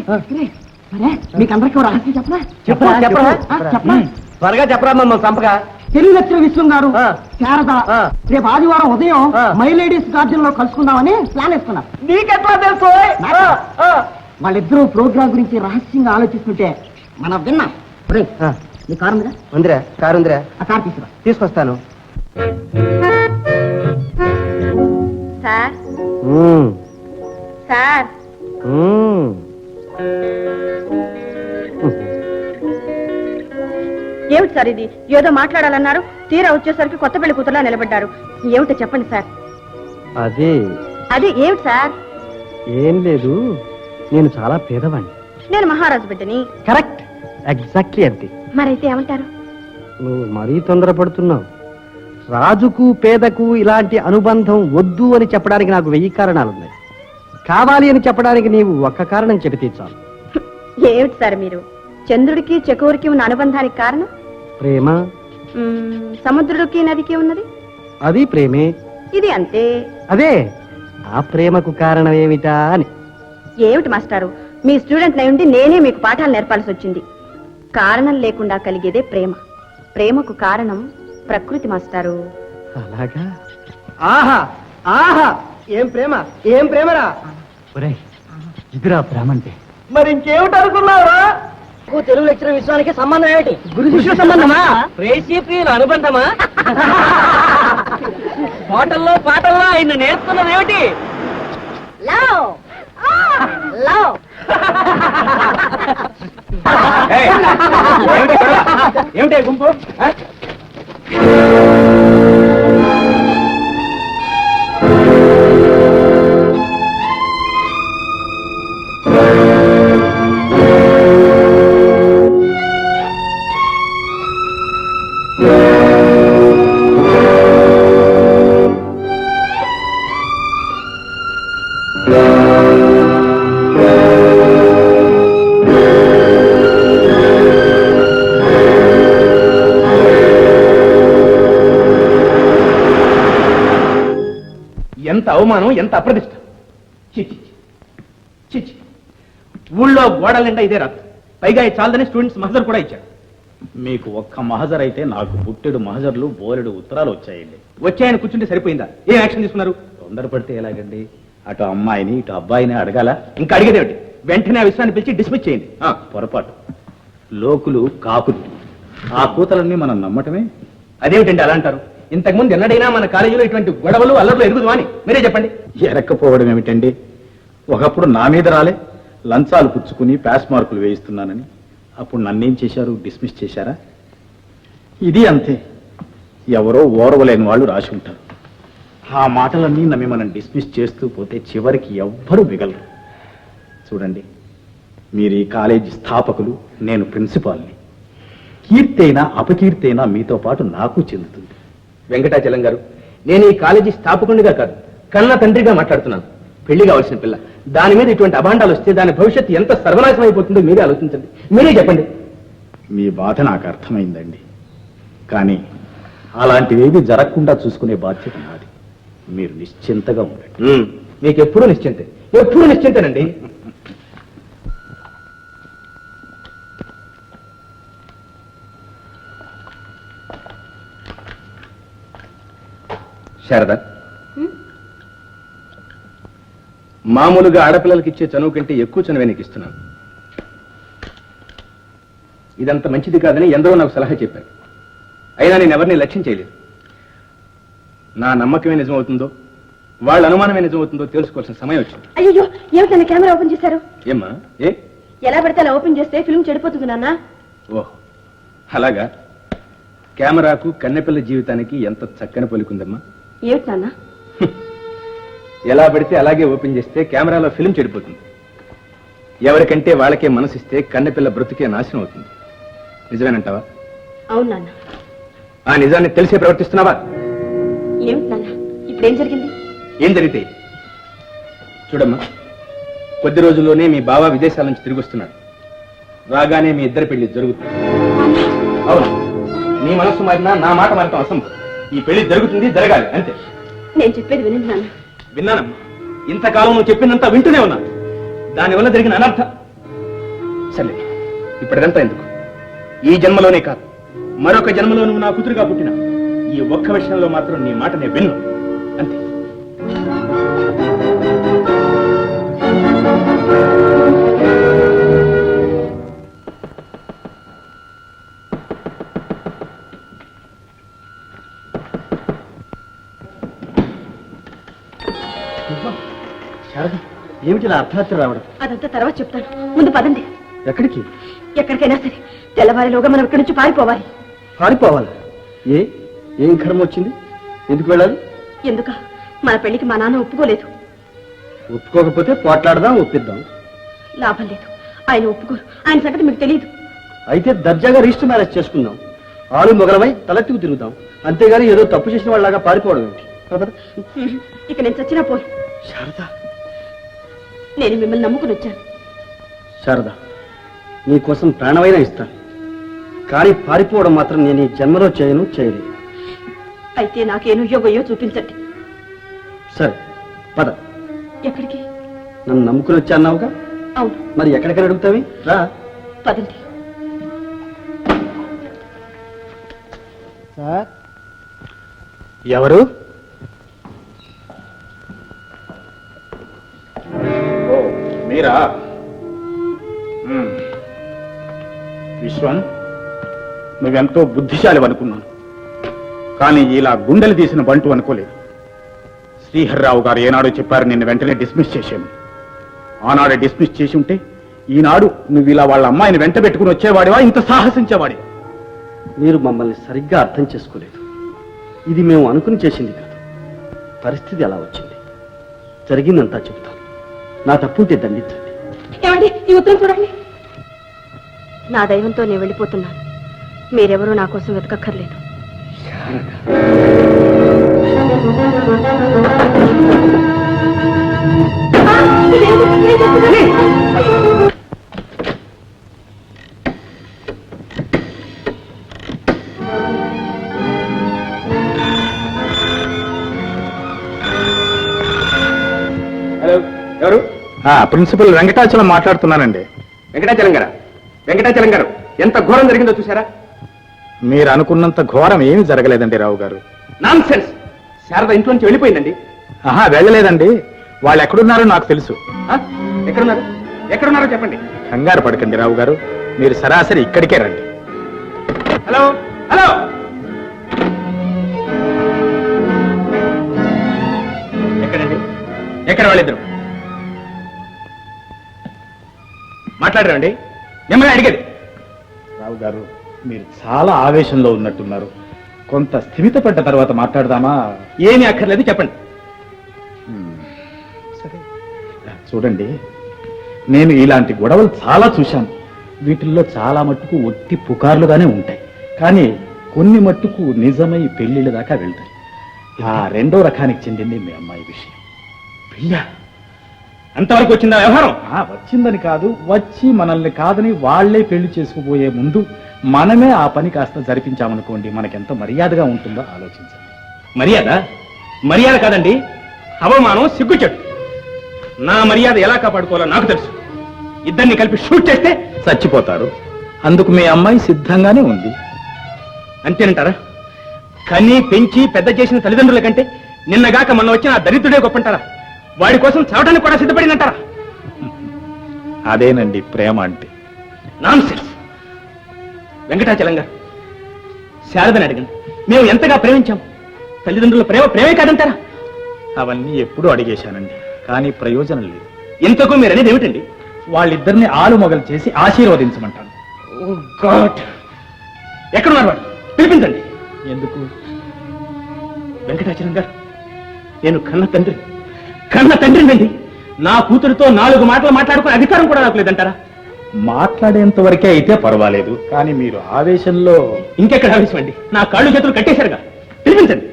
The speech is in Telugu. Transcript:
మీకు అందరికీ రహస్యం చెప్పనా? చెప్పరా త్వరగా చెప్పరా మమ్మల్ని చంపగా. తెలుగు లెక్చరర్ విశ్వం గారు, శారద రేపు ఆదివారం ఉదయం మై లేడీస్ గార్డెన్ లో కలుసుకుందామని ప్లాన్ వేసుకున్నారు. నీకెట్లా తెలుసు? వాళ్ళిద్దరూ ప్రోగ్రాం గురించి రహస్యంగా ఆలోచిస్తుంటే మనం విన్నాం. నీ కారు ఉందిరా? ఉందిరా, కారు ఉందిరా. ఆ కారు తీసుకురా. తీసుకొస్తాను. సార్ సార్ ఏమిటి సార్ ఇది? ఏదో మాట్లాడాలన్నారు, తీరా వచ్చేసరికి కొత్త పెళ్లి కూతురులా నిలబడ్డారు. ఏమిటో చెప్పండి సార్. అది ఏమిటి సార్? ఏం లేదు, నేను చాలా పేదవాణ్ణి. నేను మహారాజు బిడ్డని. కరెక్ట్, ఎగ్జాక్ట్లీ అంతే. మరైతే ఏమంటారు? నువ్వు మరీ తొందరపడుతున్నావు. రాజుకు పేదకు ఇలాంటి అనుబంధం వద్దు అని చెప్పడానికి నాకు 1000 కారణాలున్నాయి. కావాలి అని చెప్పడానికి నీవు ఒక్క కారణం చెబితే చాలు. ఏమిటి సార్ మీరు? చంద్రుడికి చకోరికి ఉన్న అనుబంధానికి కారణం ప్రేమ. సముద్రుడికి నదికి ఉన్నది అది ప్రేమే. ఇది అంతే. అదే ఆ ప్రేమకు కారణం ఏమిటా అని. ఏమిటి మాస్టారు, మీ స్టూడెంట్ అయి ఉండి నేనే మీకు పాఠాలు నేర్పాల్సి వచ్చింది. కారణం లేకుండా కలిగేదే ప్రేమ. ప్రేమకు కారణం ప్రకృతి మాస్టారు. అలాగా? ఆహా ఆహా, ఏం ప్రేమ, ఏం ప్రేమరా. ఇదిరా ప్రేమ అంటే. మరి ఇంకేమిటి అనుకున్నావురా? తెలుగు లెక్చరర్ విశ్వానికి సంబంధం ఏమిటి? గురు శిష్య సంబంధమా? ప్రేసి ప్రియుల అనుబంధమా? పాటల్లో ఆయన నేర్చుకున్నది ఏమిటి? Love love. ఏమిటి గుంపు? ఎంత అవమానం, ఎంత అప్రదిష్ట. చిచి, ఊళ్ళో గోడల నిండా ఇదే రాదు. పైగా చాలని స్టూడెంట్స్ మహజర్ కూడా ఇచ్చారు. మీకు ఒక్క మహజర్ అయితే నాకు పుట్టెడు మహజర్లు బోలెడు ఉత్తరాలు వచ్చాయండి. వచ్చాయని కూర్చుంటే సరిపోయిందా? ఏం యాక్షన్ తీసుకున్నారు? తొందరపడితే ఎలాగండి? అటు అమ్మాయిని ఇటు అబ్బాయిని అడగాల. ఇంకా అడిగేదేమిటి? వెంటనే ఆ విషయాన్ని పిలిచి డిస్మిస్ చేయండి. పొరపాటు. లోకులు కాకులు. ఆ కూతలన్నీ మనం నమ్మటమే. అదేమిటండి అలా అంటారు? ఇంతకుముందు ఎన్నడైనా మన కాలేజీలో ఇటువంటి గొడవలు అల్లర్లు ఎరుగుదు అని మీరే చెప్పండి. ఎరక్కపోవడం ఏమిటండి? ఒకప్పుడు నా మీద రాలే, లంచాలు పుచ్చుకుని పాస్ మార్కులు వేయిస్తున్నానని. అప్పుడు నన్నేం చేశారు? డిస్మిస్ చేశారా? ఇది అంతే. ఎవరో ఓర్వలేని వాళ్ళు రాసి ఉంటారు. ఆ మాటలన్నీ నమ్మి మనం డిస్మిస్ చేస్తూ పోతే చివరికి ఎవ్వరూ మిగలరు. చూడండి, మీరు ఈ కాలేజీ స్థాపకులు, నేను ప్రిన్సిపాల్ని. కీర్తి అయినా అపకీర్తి అయినా మీతో పాటు నాకు చెందుతుంది. వెంకటాచలం గారు, నేను ఈ కాలేజీ స్థాపకునిగా కాదు, కన్న తండ్రిగా మాట్లాడుతున్నాను. పెళ్లి కావాల్సిన పిల్ల, దాని మీద ఇటువంటి అభాండాలు వస్తే దాని భవిష్యత్తు ఎంత సర్వనాశనం అయిపోతుందో మీరే ఆలోచించండి. మీరే చెప్పండి. మీ బాధ నాకు అర్థమైందండి. కానీ అలాంటివేవి జరగకుండా చూసుకునే బాధ్యత నాది. మీరు నిశ్చింతగా ఉండండి. మీకు ఎప్పుడూ నిశ్చింతే, ఎప్పుడూ నిశ్చింతేనండి. శారద, మామూలుగా ఆడపిల్లలకి ఇచ్చే చనువు కంటే ఎక్కువ చనువే నీకు ఇస్తున్నాను. ఇదంత మంచిది కాదని ఎందరో నాకు సలహా చెప్పారు. అయినా నేను ఎవరిని లక్ష్యం చేయలేదు. నా నమ్మకమే నిజమవుతుందో, వాళ్ళ అనుమానమే నిజమవుతుందో తెలుసుకోవాల్సిన సమయం వచ్చింది. అయ్యో, ఏమిటన్నా కెమెరా ఓపెన్ చేశారు? ఏమ్మా? ఎలా పెడితే అలా ఓపెన్ చేస్తే ఫిల్మ్ చెడిపోతుంది నాన్న. ఓహ్, అలాగా? కెమెరాకు కన్నెపిల్ల జీవితానికి ఎంత చక్కని పలుకుందమ్మా. ఏమిటి నాన్న? ఎలా పడితే అలాగే ఓపెన్ చేస్తే కెమెరాలో ఫిల్మ్ చెడిపోతుంది. ఎవరికంటే వాళ్ళకే మనసిస్తే కన్నెపిల్ల బ్రతుకే నాశనం అవుతుంది. నిజమేనంటావా? అవును నాన్న. ఆ నిజాన్ని తెలిసే ప్రవర్తిస్తున్నావా? ఏమిటి నాన్న, ఇప్పుడేం జరిగింది? ఏం జరిగితే? చూడమ్మా, కొద్ది రోజుల్లోనే మీ బావ విదేశాల నుంచి తిరిగి వస్తున్నాడు. రాగానే మీ ఇద్దరి పెళ్లి జరుగుతుంది. అవును, నీ మనస్సు మారినా నా మాట మారటం అసంభవం. ఈ పెళ్లి జరుగుతుంది, జరగాలి, అంతే. నేను చెప్పేది వినండి నాన్న. విన్నానమ్మా. ఇంతకాలం నువ్వు చెప్పిందంతా వింటూనే ఉన్నా. దానివల్ల జరిగిన అనర్థం సరే ఇప్పటిదంతా ఎందుకు? ఈ జన్మలోనే కాదు, మరొక జన్మలో నువ్వు నా కూతురుగా పుట్టిన ఈ ఒక్క విషయంలో మాత్రం నీ మాట నేను విన్ను, అంతే. శారద, ఏమిటి ఇలా అర్ధరాత్రి రావడం? అదంతా తర్వాత చెప్తాను, ముందు పదండి. ఎక్కడికి? ఎక్కడికైనా సరే తెల్లవారిలోగా మనం ఇక్కడి నుంచి పారిపోవాలి. పారిపోవాలి? ఏం కర్మ వచ్చింది? ఎందుకు వెళ్ళాలి? ఎందుక? మన పెళ్లికి మా నాన్న ఒప్పుకోలేదు. ఒప్పుకోకపోతే పోట్లాడదాం, ఒప్పిద్దాం. లాభం లేదు, ఆయన ఒప్పుకోరు. ఆయన సంగతి మీకు తెలియదు. అయితే దర్జాగా రిజిస్టర్ మ్యారేజ్ చేసుకుందాం, ఆలు మొగలమై తలెత్తుకు తిరుగుతాం. అంతేగాని ఏదో తప్పు చేసిన వాళ్ళలాగా పారిపోవడం ఏమిటి? ఇక నేను చచ్చినా పోయి. శారద, నేను మిమ్మల్ని నమ్ముకుని వచ్చాను. శారద, నీకోసం ప్రాణమైనా ఇస్తాను, కానీ పారిపోవడం మాత్రం నేను ఈ జన్మలో చేయలేదు. అయితే నాకేను యోగయో చూపించండి. సరే పద. ఎక్కడికి? నన్ను నమ్ముకుని వచ్చాన్నావుగా, అవును. మరి ఎక్కడికని అడుగుతావి? రా. పదండి. సార్, ఎవరు? మీరా? విశ్వం, నువ్వెంతో బుద్ధిశాలి అనుకున్నాను, కానీ ఇలా గుండెలు తీసిన బంటు అనుకోలేదు. శ్రీహర్రావు గారు ఏనాడో చెప్పారు నిన్ను వెంటనే డిస్మిస్ చేశాను. ఆనాడే డిస్మిస్ చేసి ఉంటే ఈనాడు నువ్వు ఇలా వాళ్ళ అమ్మాయిని వెంట పెట్టుకుని వచ్చేవాడివా, ఇంత సాహసించేవాడి? మీరు మమ్మల్ని సరిగ్గా అర్థం చేసుకోలేదు. ఇది మేము అనుకుని చేసింది కాదు, పరిస్థితి అలా వచ్చింది. జరిగిందంతా చెబుతాను, నా తప్పుంటే దండించండి. ఏమండి, ఈ ఉత్తరం చూడండి. నా దైవంతో నేను వెళ్ళిపోతున్నాను, మీరెవరూ నా కోసం వెతకక్కర్లేదు. హలో, ఎవరు? ప్రిన్సిపల్ వెంకటాచలం మాట్లాడుతున్నానండి. వెంకటాచలం గారా? వెంకటాచలం గారు, ఎంత ఘోరం జరిగిందో చూసారా? మీరు అనుకున్నంత ఘోరం ఏమీ జరగలేదండి రావు గారు. Non sense. శారద ఇంట్లో నుంచి వెళ్ళిపోయిందండి. వెళ్ళలేదండి, వాళ్ళు ఎక్కడున్నారో నాకు తెలుసు. ఎక్కడున్నారు? ఎక్కడున్నారో చెప్పండి. కంగారు పడకండి రావు గారు, మీరు సరాసరి ఇక్కడికే రండి. హలో హలో, ఎక్కడండి? ఎక్కడ వాళ్ళిద్దరు? మాట్లాడరండి, మిమ్మల్ని అడిగేది. రావు గారు, మీరు చాలా ఆవేశంలో ఉన్నట్టున్నారు, కొంత స్థిమితపడ్డ తర్వాత మాట్లాడదామా? ఏమీ అక్కర్లేదు, చెప్పండి. సరే, చూడండి, నేను ఇలాంటి గొడవలు చాలా చూశాను. వీటిల్లో చాలా మట్టుకు ఒట్టి పుకార్లుగానే ఉంటాయి, కానీ కొన్ని మట్టుకు నిజమై పెళ్లిళ్ళ దాకా వెళ్తాయి. ఆ రెండో రకానికి చెందింది మీ అమ్మాయి విషయం. పెళ్ళా? అంతవరకు వచ్చిందా వ్యవహారం? వచ్చిందని కాదు, వచ్చి మనల్ని కాదని వాళ్లే పెళ్లి చేసుకుపోయే ముందు మనమే ఆ పని కాస్త జరిపించామనుకోండి, మనకెంత మర్యాదగా ఉంటుందో ఆలోచించండి. మర్యాద? మర్యాద కాదండి, అవమానం, సిగ్గుచెట్టు. నా మర్యాద ఎలా కాపాడుకోవాలో నాకు తెలుసు. ఇద్దరిని కలిపి షూట్ చేస్తే చచ్చిపోతారు. అందుకు మీ అమ్మాయి సిద్ధంగానే ఉంది. అంతేనంటారా? కని పెంచి పెద్ద చేసిన తల్లిదండ్రుల కంటే నిన్నగాక మొన్న వచ్చిన ఆ దరిద్రుడే గొప్పంటారా? వాడి కోసం చావడానికి కూడా సిద్ధపడిందంటారా? అదేనండి ప్రేమ అంటే. నాన్సెన్స్. వెంకటాచలం గారు, శారదని అడగండి, మేము ఎంతగా ప్రేమించాం. తల్లిదండ్రుల ప్రేమే కాదంటారా? అవన్నీ ఎప్పుడూ అడిగేశానండి, కానీ ప్రయోజనం లేదు. ఇంతకు మీరు అనేది ఏమిటండి? వాళ్ళిద్దరిని ఆలుమొగలు చేసి ఆశీర్వదించమంటాను. ఓ గాడ్, ఎక్కడున్నారు వాడు? పిలిపించండి. ఎందుకు? వెంకటాచలం గారు, నేను కన్న తండ్రినండి. నా కూతురుతో 4 మాటలు మాట్లాడుకునే అధికారం కూడా నాకు లేదంటారా? మాట్లాడేంత వరకే అయితే పర్వాలేదు, కానీ మీరు ఆవేశంలో. ఇంకెక్కడ ఆవేశం అండి? నా కాళ్ళు చేతులు కట్టేశారుగా. పిలిపించండి.